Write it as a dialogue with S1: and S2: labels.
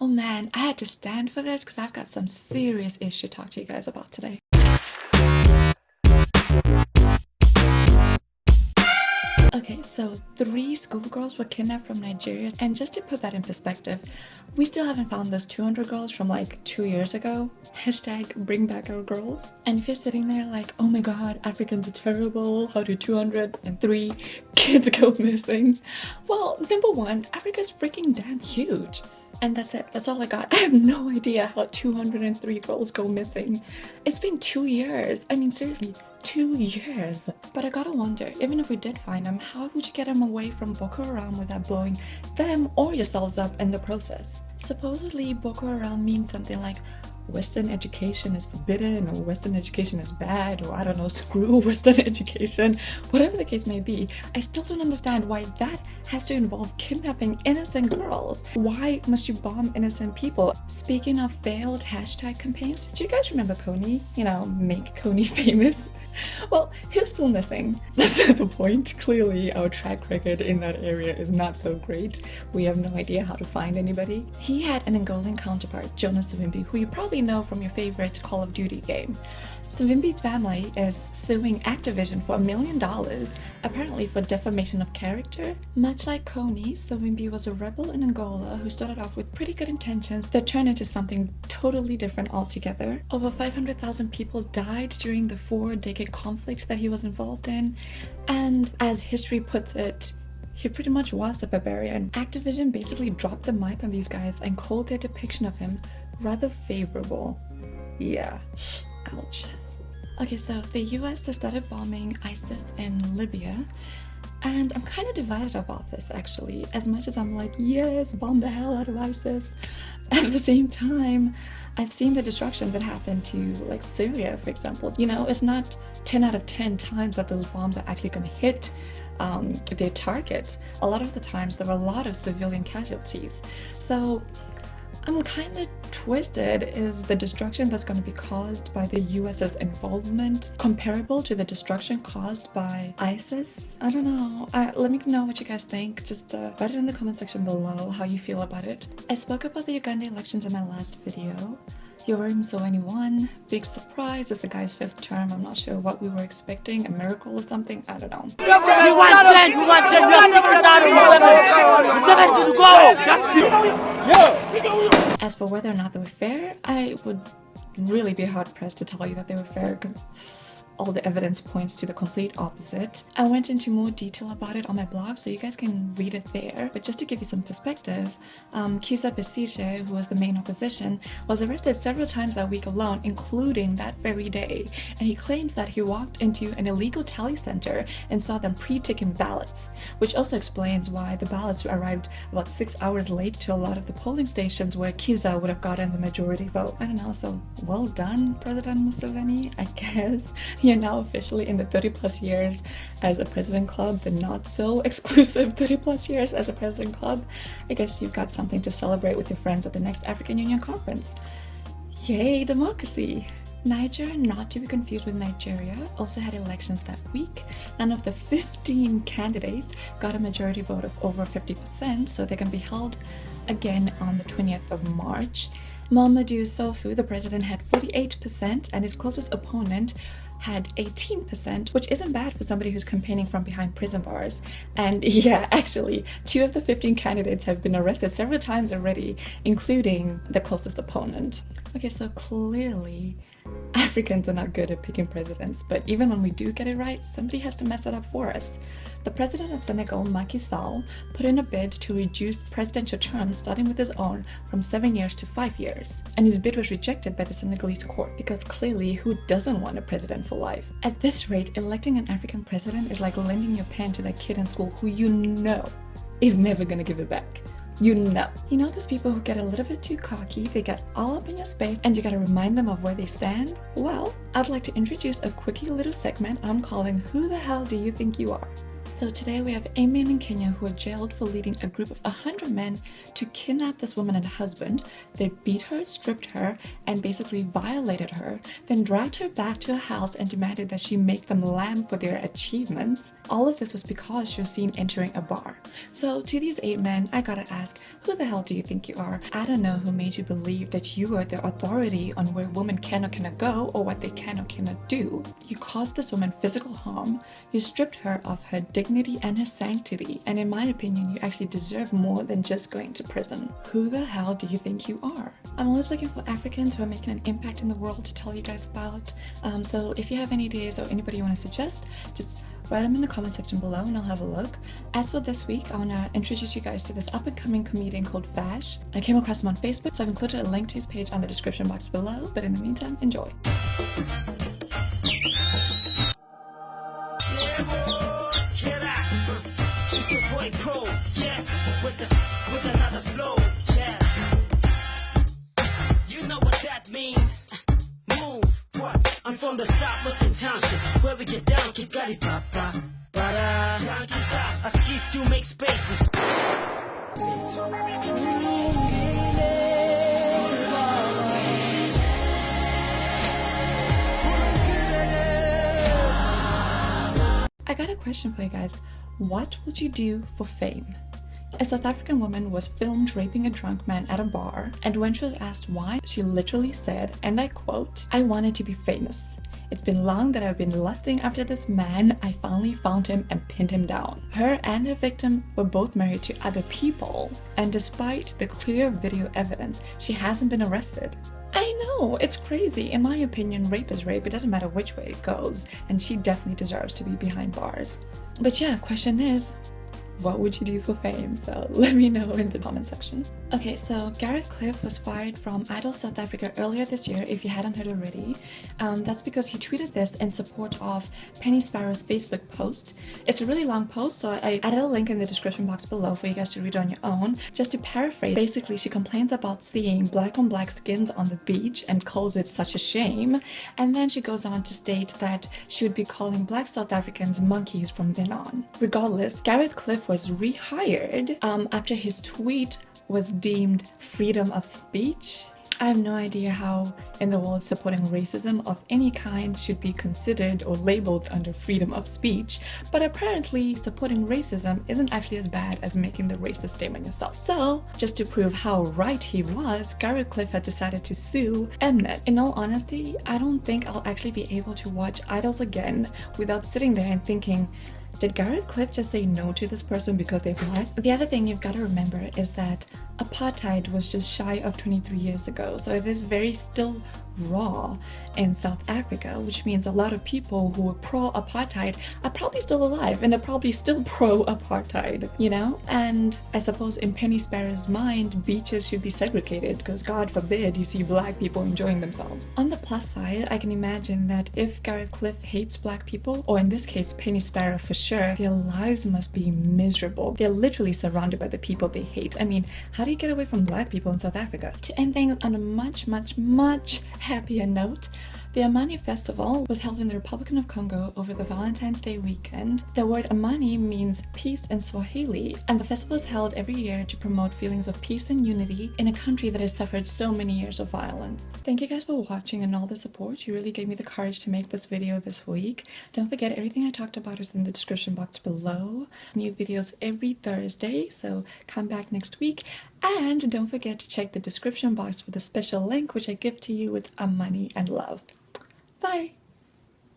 S1: Oh man, I had to stand for this because I've got some serious issues to talk to you guys about today. Okay, so 3 schoolgirls were kidnapped from Nigeria, and just to put that in perspective, we still haven't found those 200 girls from like 2 years ago. Hashtag bring back our girls. And if you're sitting there like, oh my god, Africans are terrible, how do 203 kids go missing? Well, number one, Africa's freaking damn huge. And that's it. That's all I got. I have no idea how 203 girls go missing. It's been 2 years. I mean, seriously, 2 years. But I gotta wonder, even if we did find them, how would you get them away from Boko Haram without blowing them or yourselves up in the process? Supposedly, Boko Haram means something like Western education is forbidden, or Western education is bad, or I don't know, screw Western education, whatever the case may be. I still don't understand why that has to involve kidnapping innocent girls. Why must you bomb innocent people? Speaking of failed hashtag campaigns, do you guys remember Coney? You know, make Coney famous. Well, he's still missing. That's not the point. Clearly, our track record in that area is not so great. We have no idea how to find anybody. He had an Angolan counterpart, Jonas Savimbi, who you probably know from your favorite Call of Duty game. Savimbi's family is suing Activision for $1 million, apparently for defamation of character. Much like Coney, Savimbi was a rebel in Angola who started off with pretty good intentions that turned into something totally different altogether. Over 500,000 people died during the 4-decade conflict that he was involved in, and as history puts it, he pretty much was a barbarian. Activision basically dropped the mic on these guys and called their depiction of him rather favorable. Yeah, ouch. Okay, so the US has started bombing ISIS in Libya, and I'm kind of divided about this actually. As much as I'm like, yes, bomb the hell out of ISIS, at the same time, I've seen the destruction that happened to like Syria, for example. You know, it's not 10 out of 10 times that those bombs are actually going to hit their target. A lot of the times there were a lot of civilian casualties. So I'm kind of twisted. Is the destruction that's going to be caused by the US's involvement comparable to the destruction caused by ISIS? I don't know. Let me know what you guys think. Just write it in the comment section below how you feel about it. I spoke about the Uganda elections in my last video. Yoweri Museveni won. Big surprise, it's the guy's 5th term. I'm not sure what we were expecting, a miracle or something, I don't know.
S2: We want change, we want change. We are sick and tired of Museveni to go.
S1: As for whether or not they were fair, I would really be hard pressed to tell you that they were fair because all the evidence points to the complete opposite. I went into more detail about it on my blog, so you guys can read it there. But just to give you some perspective, Kizza Besigye, who was the main opposition, was arrested several times that week alone, including that very day. And he claims that he walked into an illegal tally center and saw them pre-taking ballots, which also explains why the ballots arrived about 6 hours late to a lot of the polling stations where Kizza would have gotten the majority vote. I don't know, so well done, President Museveni, I guess. You're now officially in the 30 plus years as a president club, the not so exclusive 30 plus years as a president club. I guess you've got something to celebrate with your friends at the next African Union conference. Yay, democracy! Niger, not to be confused with Nigeria, also had elections that week. None of the 15 candidates got a majority vote of over 50%, so they're going to be held again on the 20th of March. Mamadou Sofu, the president, had 48%, and his closest opponent had 18%, which isn't bad for somebody who's campaigning from behind prison bars. And yeah, actually, 2 of the 15 candidates have been arrested several times already, including the closest opponent. Okay, so clearly Africans are not good at picking presidents, but even when we do get it right, somebody has to mess it up for us. The president of Senegal, Macky Sall, put in a bid to reduce presidential terms, starting with his own, from 7 years to 5 years. And his bid was rejected by the Senegalese court, because clearly, who doesn't want a president for life? At this rate, electing an African president is like lending your pen to that kid in school who you know is never gonna give it back. You know those people who get a little bit too cocky, they get all up in your space and you gotta remind them of where they stand? Well, I'd like to introduce a quickie little segment I'm calling Who the Hell Do You Think You Are? So today we have a man in Kenya who are jailed for leading a group of 100 men to kidnap this woman and her husband. They beat her, stripped her, and basically violated her, then dragged her back to her house and demanded that she make them lamb for their achievements. All of this was because she was seen entering a bar. So to these 8 men, I gotta ask, who the hell do you think you are? I don't know who made you believe that you are the authority on where women can or cannot go or what they can or cannot do. You caused this woman physical harm, you stripped her of her dignity and her sanctity, and in my opinion, you actually deserve more than just going to prison. Who the hell do you think you are? I'm always looking for Africans who are making an impact in the world to tell you guys about. So if you have any ideas or anybody you want to suggest, just write them in the comment section below and I'll have a look. As for this week, I want to introduce you guys to this up-and-coming comedian called Vash. I came across him on Facebook, so I've included a link to his page on the description box below, but in the meantime, enjoy.
S3: From the south, looking township, where we get down, keep got it, papa. But I skis to make spaces.
S1: I got a question for you guys. What would you do for fame? A South African woman was filmed raping a drunk man at a bar, and when she was asked why, she literally said, and I quote, "I wanted to be famous. It's been long that I've been lusting after this man. I finally found him and pinned him down." Her and her victim were both married to other people, and despite the clear video evidence, she hasn't been arrested. I know, it's crazy. In my opinion, rape is rape. It doesn't matter which way it goes, and she definitely deserves to be behind bars. But yeah, question is, what would you do for fame? So let me know in the comment section. Okay, so Gareth Cliff was fired from Idol South Africa earlier this year, if you hadn't heard already. That's because he tweeted this in support of Penny Sparrow's Facebook post. It's a really long post, so I added a link in the description box below for you guys to read on your own. Just to paraphrase, basically she complains about seeing black on black skins on the beach and calls it such a shame. And then she goes on to state that she would be calling black South Africans monkeys from then on. Regardless, Gareth Cliff was rehired after his tweet was deemed freedom of speech. I have no idea how in the world supporting racism of any kind should be considered or labeled under freedom of speech, but apparently supporting racism isn't actually as bad as making the racist statement yourself. So, just to prove how right he was, Gareth Cliff had decided to sue Mnet. In all honesty, I don't think I'll actually be able to watch Idols again without sitting there and thinking, did Gareth Cliff just say no to this person because they're black? The other thing you've got to remember is that apartheid was just shy of 23 years ago, so it is very still raw in South Africa, which means a lot of people who were pro-apartheid are probably still alive and are probably still pro-apartheid, you know? And I suppose in Penny Sparrow's mind, beaches should be segregated because God forbid you see black people enjoying themselves. On the plus side, I can imagine that if Gareth Cliff hates black people, or in this case Penny Sparrow for sure, their lives must be miserable. They're literally surrounded by the people they hate. I mean, how do you get away from black people in South Africa? To end things on a much happier note, the Amani Festival was held in the Republic of Congo over the Valentine's Day weekend. The word Amani means peace in Swahili, and the festival is held every year to promote feelings of peace and unity in a country that has suffered so many years of violence. Thank you guys for watching and all the support. You really gave me the courage to make this video this week. Don't forget, everything I talked about is in the description box below. New videos every Thursday, so come back next week. And don't forget to check the description box for the special link which I give to you with Amani and love. Bye!